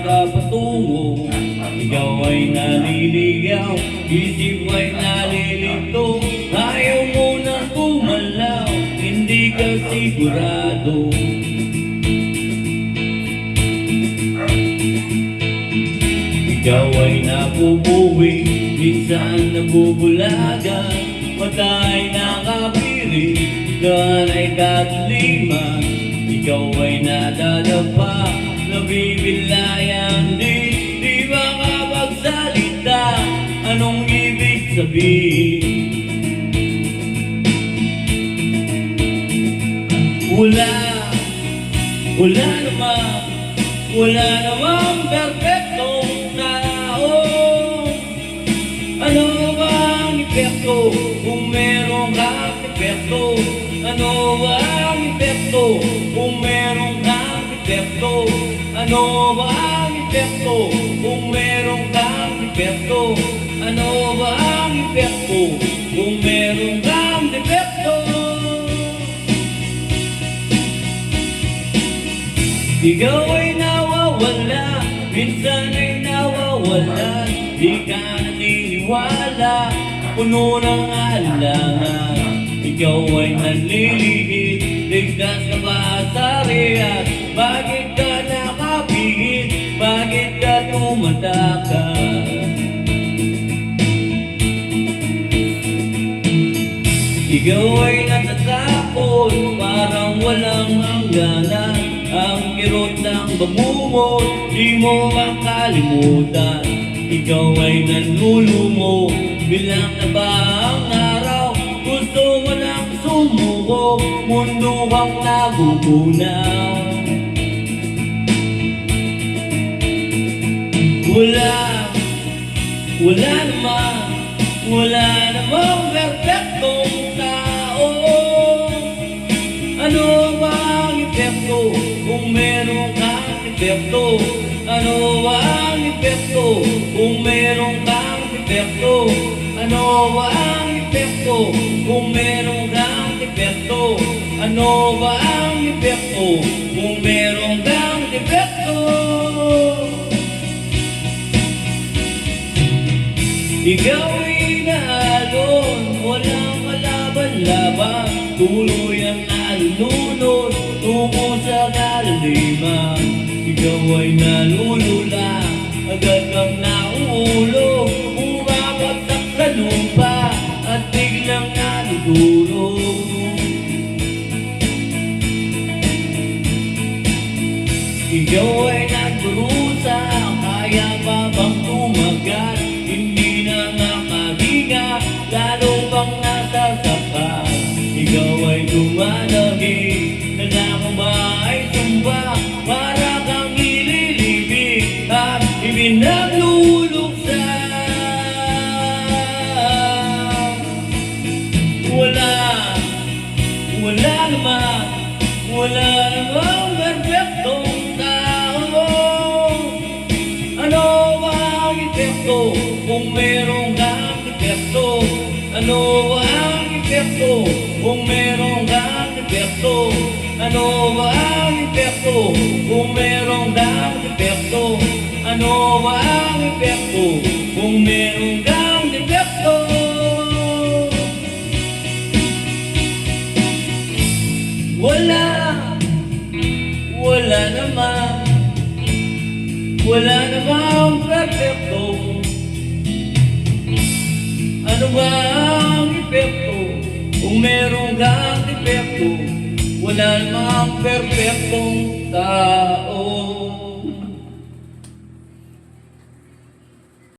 ka patungo. Ikaw ay naliligaw, isip ay nalilito. Ayaw mo nang gumalaw, hindi ka sigurado. Ikaw ay nabubuwi, minsan nabubulaga. Mata ay nakapiring, daan ay kadiliman. Ikaw ay nadadapa, nabibilayan. Di makapagsalita, anong ibig sabihin? Wala namang perfectong tao. Ano ba ang epekto kung meron kang epekto? Ano ba ang epekto kung meron kang epekto? Ano ba ang epekto kung meron kang epekto? Ano ba ang epekto kung meron kang epekto? Ikaw ay nawawala, minsan ay nawawala. Di ka naniniwala, puno ng alangan. Ikaw ay nanlilihit, ligtas ka ba sa riyas? Bakit ka nakapihit? Bakit ka tumatakas? Ikaw ay natatakot, parang walang hangganan. Ang kirot ng bagumot, di mo makalimutan. Ikaw ay nanlulumo, bilang na ba ang araw? Gusto mo nang sumuko, mundo kang nagugunaw. Wala namang perfectong tao. Ano ba ang epekto kung meron kang epekto? Ano ba ang epekto kung meron kang epekto? Ano ba ang epekto kung meron kang epekto? Ano ba ang epekto kung meron kang epekto? Ikaw ay naalon, walang kalaban-laban. Tuloy ang nalulunod, tungo sa kalaliman. Ikaw ay nalulula, agad kang nauulog. Umabagsak sa lupa at biglang natutulog. Ikaw ay nagdurusa, kaya pa bang tumagal? Hindi na nakaliga, lalo bang nasasakal? Ikaw ay dumadagi, kaya mo ba ay sumba? Para kang ililibig at ibinagluluksa. Wala namang perfectong tao. Ano ba ang epekto kung meron kang epekto? Ano ba ang epekto kung meron kang epekto? Ano ba ang epekto kung meron kang epekto? Ano ba ang epekto kung meron kang epekto? Wala namang perfecto. Ano ba ang epekto kung meron kang epekto? Wala namang perfectong tao.